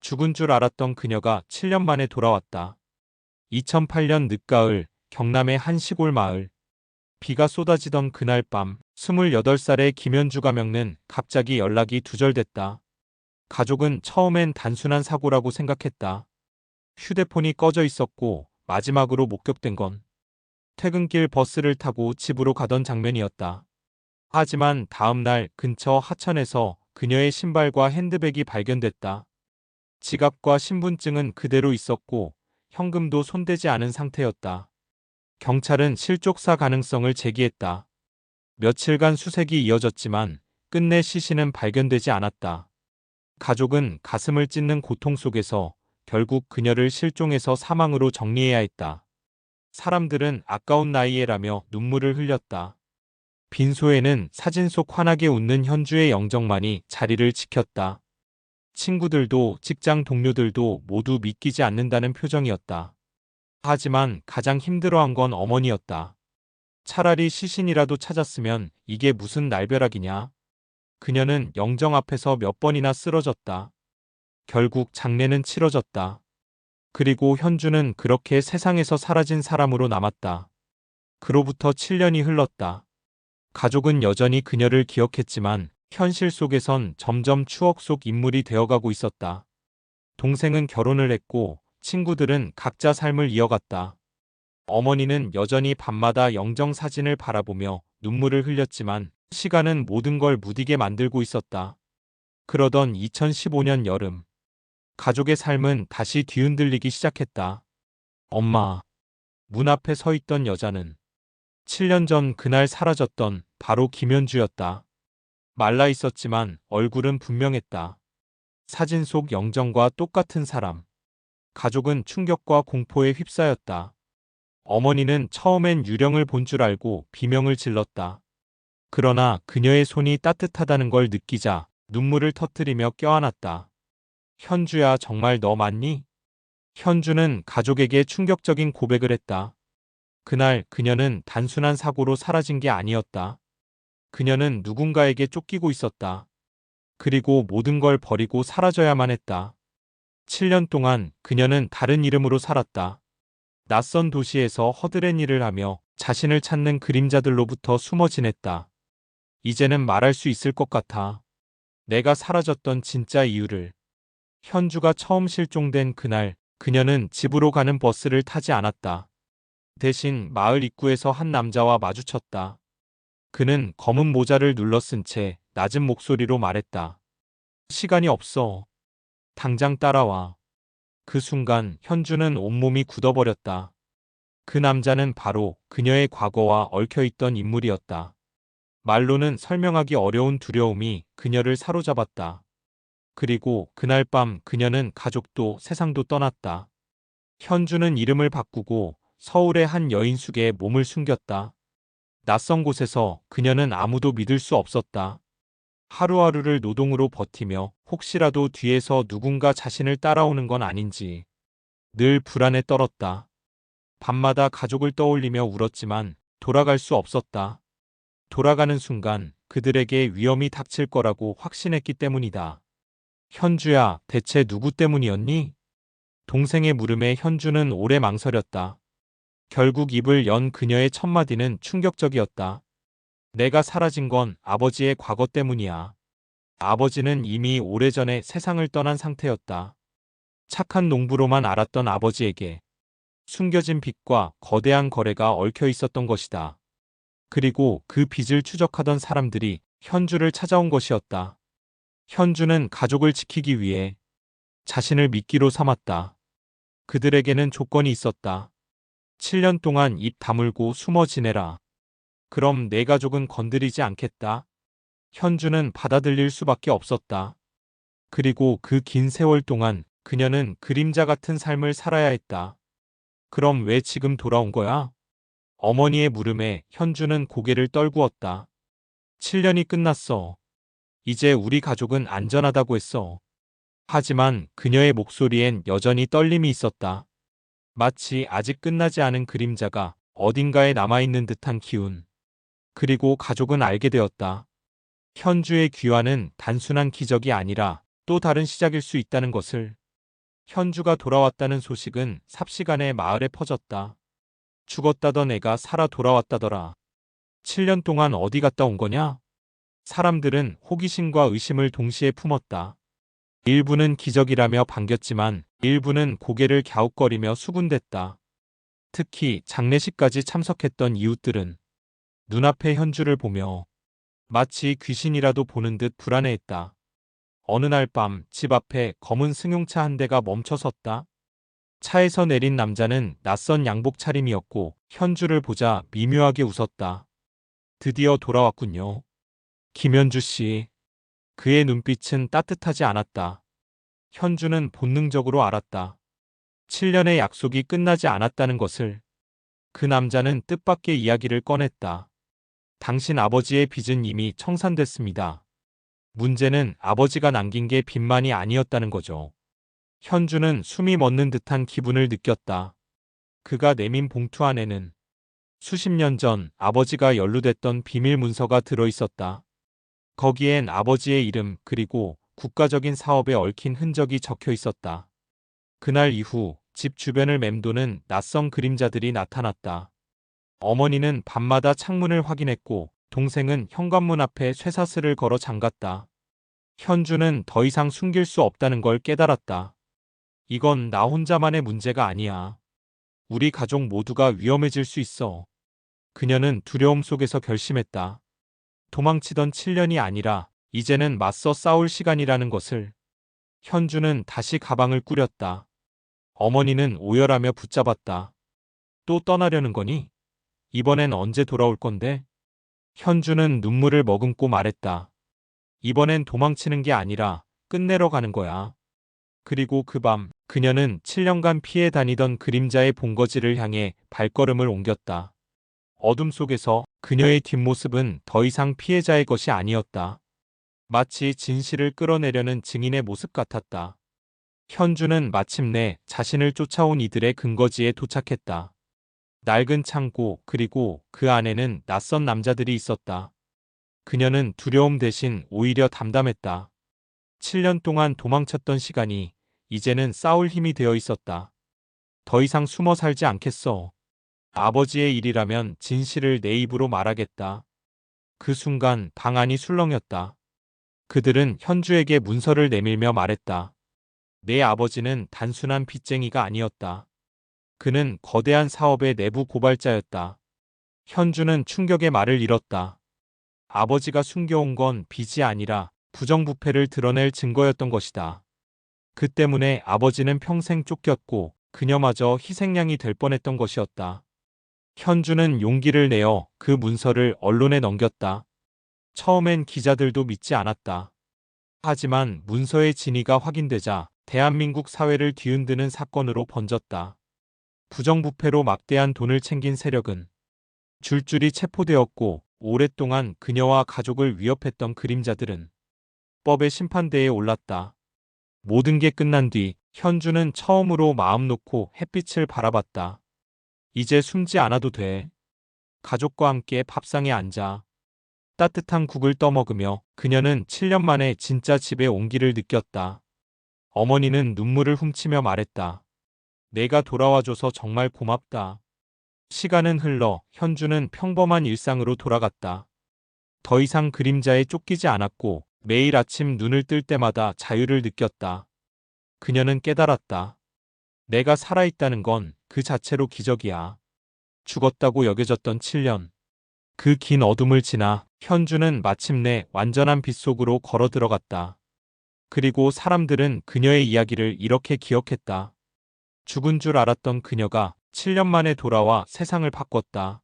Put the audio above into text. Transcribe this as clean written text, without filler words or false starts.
죽은 줄 알았던 그녀가 7년 만에 돌아왔다. 2008년 늦가을 경남의 한 시골 마을. 비가 쏟아지던 그날 밤 28살의 김현주 가명는 갑자기 연락이 두절됐다. 가족은 처음엔 단순한 사고라고 생각했다. 휴대폰이 꺼져 있었고 마지막으로 목격된 건 퇴근길 버스를 타고 집으로 가던 장면이었다. 하지만 다음 날 근처 하천에서 그녀의 신발과 핸드백이 발견됐다. 지갑과 신분증은 그대로 있었고 현금도 손대지 않은 상태였다. 경찰은 실족사 가능성을 제기했다. 며칠간 수색이 이어졌지만 끝내 시신은 발견되지 않았다. 가족은 가슴을 찢는 고통 속에서 결국 그녀를 실종해서 사망으로 정리해야 했다. 사람들은 아까운 나이에라며 눈물을 흘렸다. 빈소에는 사진 속 환하게 웃는 현주의 영정만이 자리를 지켰다. 친구들도 직장 동료들도 모두 믿기지 않는다는 표정이었다. 하지만 가장 힘들어한 건 어머니였다. 차라리 시신이라도 찾았으면 이게 무슨 날벼락이냐. 그녀는 영정 앞에서 몇 번이나 쓰러졌다. 결국 장례는 치러졌다. 그리고 현주는 그렇게 세상에서 사라진 사람으로 남았다. 그로부터 7년이 흘렀다. 가족은 여전히 그녀를 기억했지만 현실 속에선 점점 추억 속 인물이 되어가고 있었다. 동생은 결혼을 했고 친구들은 각자 삶을 이어갔다. 어머니는 여전히 밤마다 영정 사진을 바라보며 눈물을 흘렸지만 시간은 모든 걸 무디게 만들고 있었다. 그러던 2015년 여름, 가족의 삶은 다시 뒤흔들리기 시작했다. 엄마. 문 앞에 서 있던 여자는 7년 전 그날 사라졌던 바로 김현주였다. 말라 있었지만 얼굴은 분명했다. 사진 속 영정과 똑같은 사람. 가족은 충격과 공포에 휩싸였다. 어머니는 처음엔 유령을 본 줄 알고 비명을 질렀다. 그러나 그녀의 손이 따뜻하다는 걸 느끼자 눈물을 터뜨리며 껴안았다. 현주야, 정말 너 맞니? 현주는 가족에게 충격적인 고백을 했다. 그날 그녀는 단순한 사고로 사라진 게 아니었다. 그녀는 누군가에게 쫓기고 있었다. 그리고 모든 걸 버리고 사라져야만 했다. 7년 동안 그녀는 다른 이름으로 살았다. 낯선 도시에서 허드렛 일을 하며 자신을 찾는 그림자들로부터 숨어 지냈다. 이제는 말할 수 있을 것 같아. 내가 사라졌던 진짜 이유를. 현주가 처음 실종된 그날, 그녀는 집으로 가는 버스를 타지 않았다. 대신 마을 입구에서 한 남자와 마주쳤다. 그는 검은 모자를 눌러쓴 채 낮은 목소리로 말했다. 시간이 없어. 당장 따라와. 그 순간 현주는 온몸이 굳어버렸다. 그 남자는 바로 그녀의 과거와 얽혀있던 인물이었다. 말로는 설명하기 어려운 두려움이 그녀를 사로잡았다. 그리고 그날 밤 그녀는 가족도 세상도 떠났다. 현주는 이름을 바꾸고 서울의 한 여인숙에 몸을 숨겼다. 낯선 곳에서 그녀는 아무도 믿을 수 없었다. 하루하루를 노동으로 버티며 혹시라도 뒤에서 누군가 자신을 따라오는 건 아닌지 늘 불안에 떨었다. 밤마다 가족을 떠올리며 울었지만 돌아갈 수 없었다. 돌아가는 순간 그들에게 위험이 닥칠 거라고 확신했기 때문이다. 현주야, 대체 누구 때문이었니? 동생의 물음에 현주는 오래 망설였다. 결국 입을 연 그녀의 첫마디는 충격적이었다. 내가 사라진 건 아버지의 과거 때문이야. 아버지는 이미 오래전에 세상을 떠난 상태였다. 착한 농부로만 알았던 아버지에게 숨겨진 빚과 거대한 거래가 얽혀 있었던 것이다. 그리고 그 빚을 추적하던 사람들이 현주를 찾아온 것이었다. 현주는 가족을 지키기 위해 자신을 미끼로 삼았다. 그들에게는 조건이 있었다. 7년 동안 입 다물고 숨어 지내라. 그럼 내 가족은 건드리지 않겠다. 현주는 받아들일 수밖에 없었다. 그리고 그 긴 세월 동안 그녀는 그림자 같은 삶을 살아야 했다. 그럼 왜 지금 돌아온 거야? 어머니의 물음에 현주는 고개를 떨구었다. 7년이 끝났어. 이제 우리 가족은 안전하다고 했어. 하지만 그녀의 목소리엔 여전히 떨림이 있었다. 마치 아직 끝나지 않은 그림자가 어딘가에 남아있는 듯한 기운. 그리고 가족은 알게 되었다. 현주의 귀환은 단순한 기적이 아니라 또 다른 시작일 수 있다는 것을. 현주가 돌아왔다는 소식은 삽시간에 마을에 퍼졌다. 죽었다던 애가 살아 돌아왔다더라. 7년 동안 어디 갔다 온 거냐? 사람들은 호기심과 의심을 동시에 품었다. 일부는 기적이라며 반겼지만 일부는 고개를 갸웃거리며 수군댔다. 특히 장례식까지 참석했던 이웃들은 눈앞의 현주를 보며 마치 귀신이라도 보는 듯 불안해했다. 어느 날 밤 집 앞에 검은 승용차 한 대가 멈춰 섰다. 차에서 내린 남자는 낯선 양복 차림이었고 현주를 보자 미묘하게 웃었다. 드디어 돌아왔군요. 김현주 씨. 그의 눈빛은 따뜻하지 않았다. 현주는 본능적으로 알았다. 7년의 약속이 끝나지 않았다는 것을. 그 남자는 뜻밖의 이야기를 꺼냈다. 당신 아버지의 빚은 이미 청산됐습니다. 문제는 아버지가 남긴 게 빚만이 아니었다는 거죠. 현주는 숨이 멎는 듯한 기분을 느꼈다. 그가 내민 봉투 안에는 수십 년 전 아버지가 연루됐던 비밀 문서가 들어 있었다. 거기엔 아버지의 이름 그리고 국가적인 사업에 얽힌 흔적이 적혀 있었다. 그날 이후 집 주변을 맴도는 낯선 그림자들이 나타났다. 어머니는 밤마다 창문을 확인했고 동생은 현관문 앞에 쇠사슬을 걸어 잠갔다. 현주는 더 이상 숨길 수 없다는 걸 깨달았다. 이건 나 혼자만의 문제가 아니야. 우리 가족 모두가 위험해질 수 있어. 그녀는 두려움 속에서 결심했다. 도망치던 7년이 아니라 이제는 맞서 싸울 시간이라는 것을. 현주는 다시 가방을 꾸렸다. 어머니는 오열하며 붙잡았다. 또 떠나려는 거니? 이번엔 언제 돌아올 건데? 현주는 눈물을 머금고 말했다. 이번엔 도망치는 게 아니라 끝내러 가는 거야. 그리고 그 밤 그녀는 7년간 피해 다니던 그림자의 본거지를 향해 발걸음을 옮겼다. 어둠 속에서 그녀의 뒷모습은 더 이상 피해자의 것이 아니었다. 마치 진실을 끌어내려는 증인의 모습 같았다. 현주는 마침내 자신을 쫓아온 이들의 근거지에 도착했다. 낡은 창고 그리고 그 안에는 낯선 남자들이 있었다. 그녀는 두려움 대신 오히려 담담했다. 7년 동안 도망쳤던 시간이 이제는 싸울 힘이 되어 있었다. 더 이상 숨어 살지 않겠어. 아버지의 일이라면 진실을 내 입으로 말하겠다. 그 순간 방 안이 술렁였다. 그들은 현주에게 문서를 내밀며 말했다. 내 아버지는 단순한 빚쟁이가 아니었다. 그는 거대한 사업의 내부 고발자였다. 현주는 충격의 말을 잃었다. 아버지가 숨겨온 건 빚이 아니라 부정부패를 드러낼 증거였던 것이다. 그 때문에 아버지는 평생 쫓겼고 그녀마저 희생양이 될 뻔했던 것이었다. 현주는 용기를 내어 그 문서를 언론에 넘겼다. 처음엔 기자들도 믿지 않았다. 하지만 문서의 진위가 확인되자 대한민국 사회를 뒤흔드는 사건으로 번졌다. 부정부패로 막대한 돈을 챙긴 세력은 줄줄이 체포되었고 오랫동안 그녀와 가족을 위협했던 그림자들은 법의 심판대에 올랐다. 모든 게 끝난 뒤 현주는 처음으로 마음 놓고 햇빛을 바라봤다. 이제 숨지 않아도 돼. 가족과 함께 밥상에 앉아 따뜻한 국을 떠먹으며 그녀는 7년 만에 진짜 집에 온기를 느꼈다. 어머니는 눈물을 훔치며 말했다. 내가 돌아와줘서 정말 고맙다. 시간은 흘러 현주는 평범한 일상으로 돌아갔다. 더 이상 그림자에 쫓기지 않았고 매일 아침 눈을 뜰 때마다 자유를 느꼈다. 그녀는 깨달았다. 내가 살아있다는 건 그 자체로 기적이야. 죽었다고 여겨졌던 7년. 그 긴 어둠을 지나 현주는 마침내 완전한 빛 속으로 걸어 들어갔다. 그리고 사람들은 그녀의 이야기를 이렇게 기억했다. 죽은 줄 알았던 그녀가 7년 만에 돌아와 세상을 바꿨다.